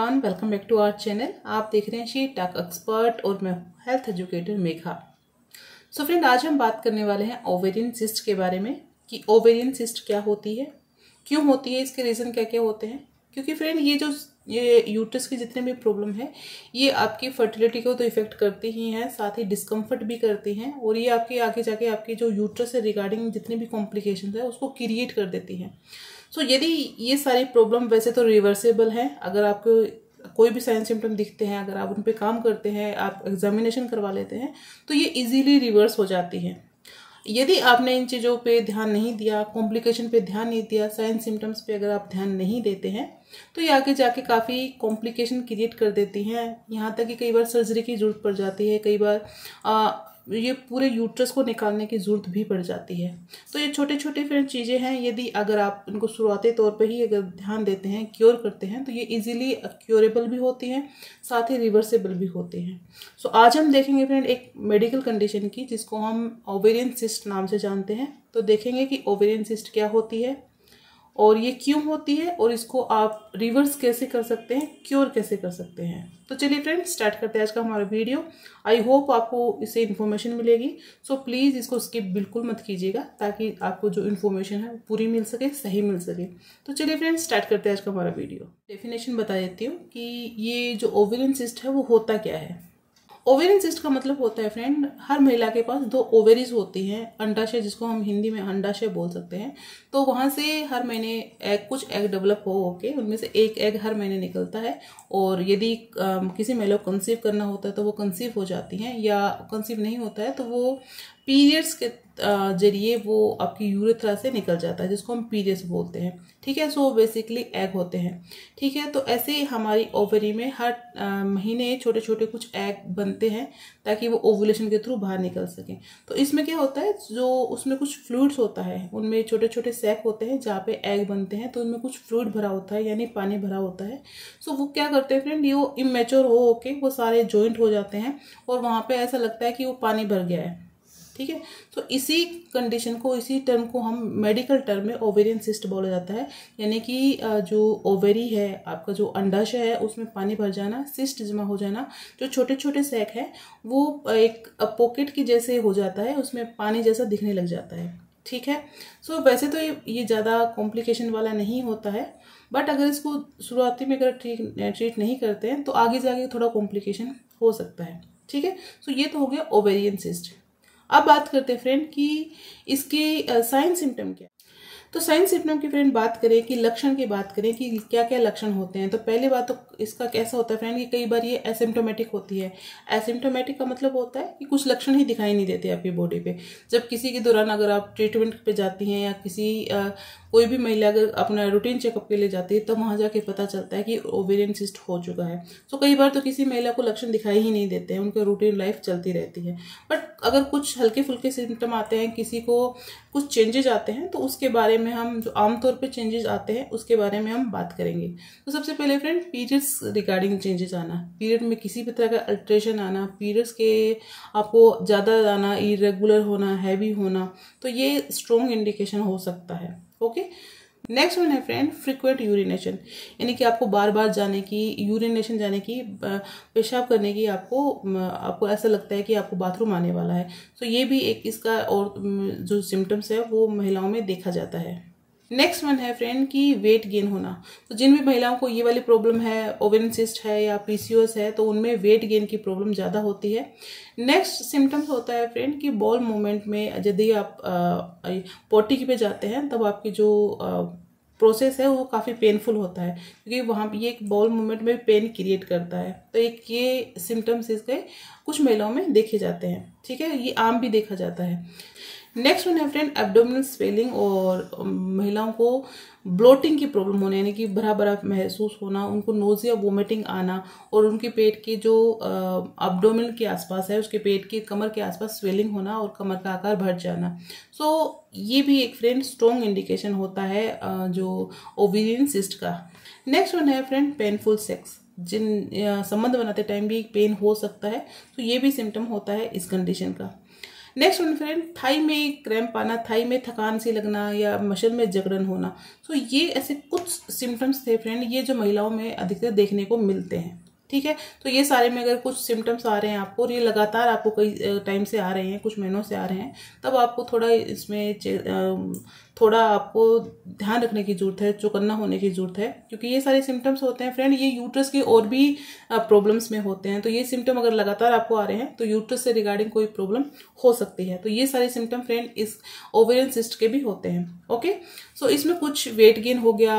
Everyone, welcome back to our channel. आप देख रहे हैं शी टॉक एक्सपर्ट और मैं health educator Megha. So friend, आज हम बात करने वाले हैं ओवेरियन सिस्ट के बारे में कि ओवेरियन सिस्ट क्या होती है, क्यों होती है, इसके रीज़न क्या क्या होते हैं। क्योंकि फ्रेंड ये यूट्रस की जितने भी प्रॉब्लम है ये आपकी फर्टिलिटी को तो इफेक्ट करती ही हैं, साथ ही डिस्कम्फर्ट भी करती हैं और ये आपके आगे जाके आपकी जो यूट्रस से रिगार्डिंग जितनी भी कॉम्प्लिकेशन है उसको क्रिएट कर देती हैं। सो यदि ये सारी प्रॉब्लम वैसे तो रिवर्सेबल है, अगर आपको कोई भी साइन सिम्टम दिखते हैं, अगर आप उन पे काम करते हैं, आप एग्जामिनेशन करवा लेते हैं तो ये इजीली रिवर्स हो जाती हैं। यदि आपने इन चीज़ों पे ध्यान नहीं दिया, कॉम्प्लिकेशन पे ध्यान नहीं दिया, साइन सिम्टम्स पे अगर आप ध्यान नहीं देते हैं तो ये आगे जाके काफ़ी कॉम्प्लिकेशन क्रिएट कर देती हैं। यहाँ तक कि कई बार सर्जरी की ज़रूरत पड़ जाती है, कई बार ये पूरे यूट्रस को निकालने की ज़रूरत भी पड़ जाती है। तो ये छोटे छोटे फिर चीज़ें हैं, यदि अगर आप इनको शुरुआती तौर पे ही अगर ध्यान देते हैं, क्योर करते हैं तो ये इजीली क्योरेबल भी होती हैं, साथ ही रिवर्सेबल भी होती हैं। सो आज हम देखेंगे फ्रेंड एक मेडिकल कंडीशन की जिसको हम ओवेरियन सिस्ट नाम से जानते हैं। तो देखेंगे कि ओवेरियन सिस्ट क्या होती है और ये क्यों होती है और इसको आप रिवर्स कैसे कर सकते हैं, क्योर कैसे कर सकते हैं। तो चलिए फ्रेंड्स, स्टार्ट करते हैं आज का हमारा वीडियो। आई होप आपको इससे इन्फॉर्मेशन मिलेगी। सो प्लीज़ इसको स्किप बिल्कुल मत कीजिएगा ताकि आपको जो इन्फॉर्मेशन है वो पूरी मिल सके, सही मिल सके। तो चलिए फ्रेंड्स, स्टार्ट करते हैं आज का हमारा वीडियो। डेफिनेशन बता देती हूँ कि ये जो ओवेरियन सिस्ट है वो होता क्या है। ओवेरियन सिस्ट का मतलब होता है फ्रेंड, हर महिला के पास 2 ओवेरीज होती हैं, अंडाशय जिसको हम हिंदी में अंडाशय बोल सकते हैं। तो वहाँ से हर महीने कुछ एग डेवलप होके उनमें से एक एग हर महीने निकलता है और यदि किसी महिला को कंसीव करना होता है तो वो कंसीव हो जाती हैं, या कंसीव नहीं होता है तो वो पीरियड्स के जरिए वो आपकी यूरेथ्रा से निकल जाता है, जिसको हम पीरियड्स बोलते हैं। ठीक है, सो बेसिकली एग होते हैं। ठीक है, तो ऐसे हमारी ओवरी में हर महीने छोटे छोटे कुछ एग बनते हैं ताकि वो ओवुलेशन के थ्रू बाहर निकल सकें। तो इसमें क्या होता है, जो उसमें कुछ फ्लूइड्स होता है, उनमें छोटे छोटे सैक होते हैं जहाँ पे एग बनते हैं, तो उनमें कुछ फ्लूइड भरा होता है, यानी पानी भरा होता है। सो वो क्या करते हैं फ्रेंड, ये वो इमेच्योर हो के वो सारे जॉइंट हो जाते हैं और वहाँ पे ऐसा लगता है कि वो पानी भर गया है। ठीक है, तो इसी कंडीशन को, इसी टर्म को हम मेडिकल टर्म में ओवेरियन सिस्ट बोला जाता है। यानी कि जो ओवेरी है, आपका जो अंडाशय है, उसमें पानी भर जाना, सिस्ट जमा हो जाना, जो छोटे छोटे सैक है वो एक पॉकेट की जैसे हो जाता है, उसमें पानी जैसा दिखने लग जाता है। ठीक है, सो वैसे तो ये ज़्यादा कॉम्प्लिकेशन वाला नहीं होता है, बट अगर इसको शुरुआती में अगर ट्रीट नहीं करते हैं तो आगे जाके थोड़ा कॉम्प्लिकेशन हो सकता है। ठीक है, सो ये तो हो गया ओवेरियन सिस्ट। अब बात करते हैं फ्रेंड कि इसके साइन सिम्टम क्या। तो साइन सिम्टम की फ्रेंड बात करें कि लक्षण की बात करें कि क्या क्या लक्षण होते हैं, तो पहली बात तो इसका कैसा होता है फ्रेंड कि कई बार ये एसिम्टोमेटिक होती है। एसिम्टोमेटिक का मतलब होता है कि कुछ लक्षण ही दिखाई नहीं देते आपकी बॉडी पे। जब किसी के दौरान अगर आप ट्रीटमेंट पे जाती हैं या कोई भी महिला अगर अपना रूटीन चेकअप के लिए जाती है तब वहाँ जाके पता चलता है कि ओवेरियन सिस्ट हो चुका है। तो कई बार तो किसी महिला को लक्षण दिखाई ही नहीं देते हैं, उनकी रूटीन लाइफ चलती रहती है। बट अगर कुछ हल्के फुल्के सिम्टम आते हैं, किसी को कुछ चेंजेस आते हैं, तो उसके बारे में हम, जो आमतौर पे चेंजेस आते हैं उसके बारे में हम बात करेंगे। तो सबसे पहले फ्रेंड, पीरियड्स रिगार्डिंग चेंजेस आना, पीरियड में किसी भी तरह का अल्ट्रेशन आना, पीरियड्स के आपको ज़्यादा आना, इरेगुलर होना, हैवी होना, तो ये स्ट्रॉन्ग इंडिकेशन हो सकता है। ओके, नेक्स्ट वन है फ्रेंड फ्रीक्वेंट यूरिनेशन, यानी कि आपको बार बार जाने की, यूरिनेशन जाने की, पेशाब करने की, आपको ऐसा लगता है कि आपको बाथरूम आने वाला है। तो ये भी एक इसका और जो सिम्टम्स है वो महिलाओं में देखा जाता है। नेक्स्ट वन है फ्रेंड कि वेट गेन होना। तो जिन भी महिलाओं को ये वाली प्रॉब्लम है, ओवेरियन सिस्ट है या पीसीओएस है, तो उनमें वेट गेन की प्रॉब्लम ज़्यादा होती है। नेक्स्ट सिम्टम्स होता है फ्रेंड कि बॉल मूवमेंट में यदि आप पोटी पे जाते हैं तब आपकी जो प्रोसेस है वो काफ़ी पेनफुल होता है, क्योंकि वहाँ पे ये एक बॉल मूवमेंट में पेन क्रिएट करता है। तो एक ये सिम्टम्स इसके कुछ महिलाओं में देखे जाते हैं। ठीक है, ये आम भी देखा जाता है। नेक्स्ट वन है फ्रेंड एब्डोमिनल स्वेलिंग, और महिलाओं को ब्लोटिंग की प्रॉब्लम होने, यानी कि भरा भरा महसूस होना, उनको नोजिया वोमिटिंग आना, और उनके पेट के जो एब्डोमिनल के आसपास है, उसके पेट की कमर के आसपास स्वेलिंग होना और कमर का आकार बढ़ जाना। सो ये भी एक फ्रेंड स्ट्रॉन्ग इंडिकेशन होता है जो ओवेरियन सिस्ट का। नेक्स्ट वन है फ्रेंड पेनफुल सेक्स, जिन संबंध बनाते टाइम भी पेन हो सकता है, तो ये भी सिम्टम होता है इस कंडीशन का। नेक्स्ट वन फ्रेंड, थाई में क्रैम्प आना, थाई में थकान सी लगना या मसल में जकड़न होना। तो ये ऐसे कुछ सिम्टम्स थे फ्रेंड, ये जो महिलाओं में अधिकतर देखने को मिलते हैं। ठीक है, तो ये सारे में अगर कुछ सिम्टम्स आ रहे हैं आपको और ये लगातार आपको कई टाइम से आ रहे हैं, कुछ महीनों से आ रहे हैं, तब आपको थोड़ा इसमें थोड़ा आपको ध्यान रखने की जरूरत है, चौकन्ना होने की जरूरत है, क्योंकि ये सारे सिम्टम्स होते हैं फ्रेंड, ये यूट्रस के और भी प्रॉब्लम्स में होते हैं। तो ये सिम्टम अगर लगातार आपको आ रहे हैं तो यूट्रस से रिगार्डिंग कोई प्रॉब्लम हो सकती है। तो ये सारे सिम्टम फ्रेंड इस ओवेरियन सिस्ट के भी होते हैं। ओके, सो इसमें कुछ वेट गेन हो गया,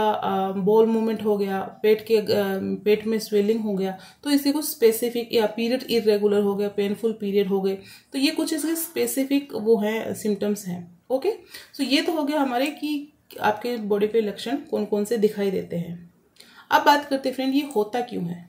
बॉल मूवमेंट हो गया, पेट में स्वेलिंग हो गया, तो इसके कुछ स्पेसिफिक, या पीरियड इरेगुलर हो गया, पेनफुल पीरियड हो गए, तो ये कुछ इसके स्पेसिफिक वो हैं सिम्टम्स हैं। ओके, सो ये तो हो गया हमारे कि आपके बॉडी पे लक्षण कौन कौन से दिखाई देते हैं। अब बात करते हैं फ्रेंड ये होता क्यों है।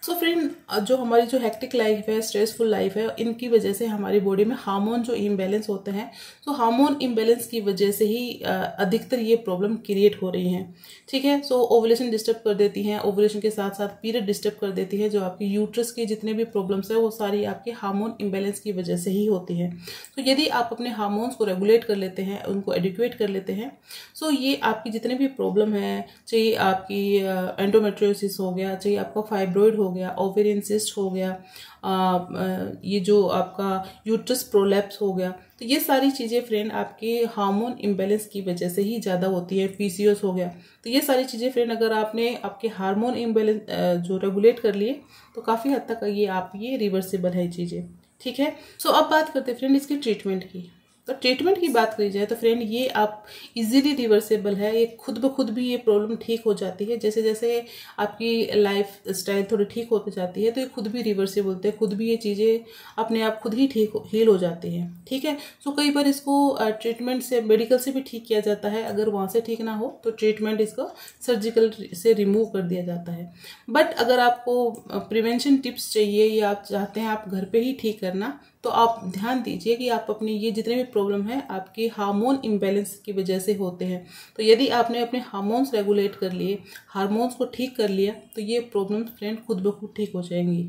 सो फ्रेंड, जो हमारी जो हेक्टिक लाइफ है, स्ट्रेसफुल लाइफ है, इनकी वजह से हमारी बॉडी में हार्मोन जो इम्बैलेंस होते हैं, तो हार्मोन इम्बैलेंस की वजह से ही अधिकतर ये प्रॉब्लम क्रिएट हो रही हैं। ठीक है, सो ओवुलेशन डिस्टर्ब कर देती हैं, ओवुलेशन के साथ साथ पीरियड डिस्टर्ब कर देती है। जो आपकी यूट्रस की जितने भी प्रॉब्लम्स है वो सारी आपके हार्मोन इम्बैलेंस की वजह से ही होती है। तो यदि आप अपने हार्मोन्स को रेगुलेट कर लेते हैं, उनको एडिक्वेट कर लेते हैं, सो ये आपकी जितने भी प्रॉब्लम है, चाहे आपकी एंडोमेट्रियोसिस हो गया, चाहे आपका फाइब्रॉइड हो गया, ओवेरियन सिस्ट हो गया, ये जो आपका यूट्रस प्रोलैप्स हो गया, तो ये सारी चीज़ें फ्रेंड आपके हार्मोन इम्बैलेंस की वजह से ही ज़्यादा होती है। पीसीओएस हो गया, तो ये सारी चीज़ें फ्रेंड अगर आपने आपके हार्मोन इम्बैलेंस जो रेगुलेट कर लिए तो काफ़ी हद तक ये रिवर्सिबल है चीज़ें। ठीक है, सो अब बात करते हैं फ्रेंड इसकी ट्रीटमेंट की। तो ट्रीटमेंट की बात करी जाए तो फ्रेंड ये आप इजीली रिवर्सेबल है, ये खुद ब खुद भी ये प्रॉब्लम ठीक हो जाती है। जैसे जैसे आपकी लाइफ स्टाइल थोड़ी ठीक होती जाती है तो ये खुद भी रिवर्सेबल होते हैं, खुद भी ये चीज़ें अपने आप खुद ही हील हो जाती हैं। ठीक है, सो कई बार इसको ट्रीटमेंट से, मेडिकल से भी ठीक किया जाता है। अगर वहाँ से ठीक ना हो तो ट्रीटमेंट इसको सर्जिकल से रिमूव कर दिया जाता है। बट अगर आपको प्रिवेंशन टिप्स चाहिए या आप चाहते हैं आप घर पे ही ठीक करना, तो आप ध्यान दीजिए कि आप अपनी ये जितने भी प्रॉब्लम है आपके हार्मोन इम्बैलेंस की वजह से होते हैं। तो यदि आपने अपने हार्मोन्स रेगुलेट कर लिए, हार्मोन्स को ठीक कर लिया, तो ये प्रॉब्लम फ्रेंड खुद ब खुद ठीक हो जाएंगी।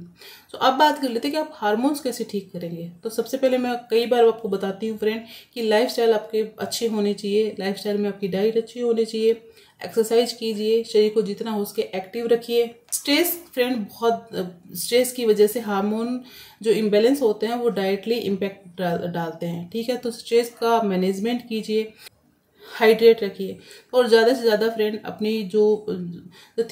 तो अब बात कर लेते हैं कि आप हार्मोन्स कैसे ठीक करेंगे। तो सबसे पहले मैं कई बार आपको बताती हूँ फ्रेंड कि लाइफस्टाइल आपके अच्छे होने चाहिए, लाइफस्टाइल में आपकी डाइट अच्छी होनी चाहिए, एक्सरसाइज कीजिए, शरीर को जितना हो सके एक्टिव रखिए। स्ट्रेस फ्रेंड, बहुत स्ट्रेस की वजह से हार्मोन जो इम्बैलेंस होते हैं वो डायरेक्टली इम्पैक्ट डालते हैं। ठीक है, तो स्ट्रेस का मैनेजमेंट कीजिए, हाइड्रेट रखिए, और ज़्यादा से ज़्यादा फ्रेंड अपनी जो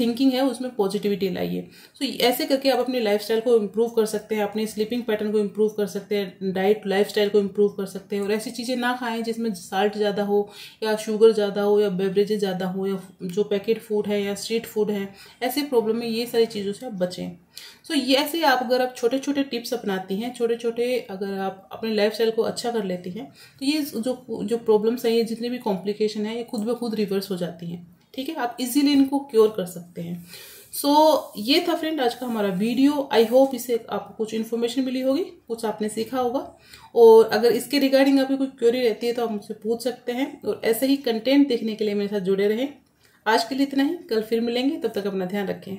थिंकिंग है उसमें पॉजिटिविटी लाइए। तो ऐसे करके आप अपनी लाइफस्टाइल को इम्प्रूव कर सकते हैं, अपने स्लीपिंग पैटर्न को इम्प्रूव कर सकते हैं, डाइट लाइफस्टाइल को इम्प्रूव कर सकते हैं, और ऐसी चीज़ें ना खाएं जिसमें साल्ट ज़्यादा हो या शुगर ज़्यादा हो या बेवरेजेस ज़्यादा हो या जो पैकेट फूड है या स्ट्रीट फूड है, ऐसे प्रॉब्लम में ये सारी चीज़ों से आप बचें। सो ये ऐसे अगर आप छोटे छोटे टिप्स अपनाती हैं, छोटे छोटे अगर आप अपने लाइफस्टाइल को अच्छा कर लेती हैं, तो ये जो प्रॉब्लम्स हैं, ये जितनी भी कॉम्प्लिकेशन है, ये खुद ब खुद रिवर्स हो जाती हैं। ठीक है, आप इजीली इनको क्योर कर सकते हैं। सो ये था फ्रेंड आज का हमारा वीडियो। आई होप इससे आपको कुछ इन्फॉर्मेशन मिली होगी, कुछ आपने सीखा होगा, और अगर इसके रिगार्डिंग आपकी कोई क्वेरी रहती है तो आप मुझसे पूछ सकते हैं। और ऐसे ही कंटेंट देखने के लिए मेरे साथ जुड़े रहें। आज के लिए इतना ही, कल फिर मिलेंगे, तब तक अपना ध्यान रखें।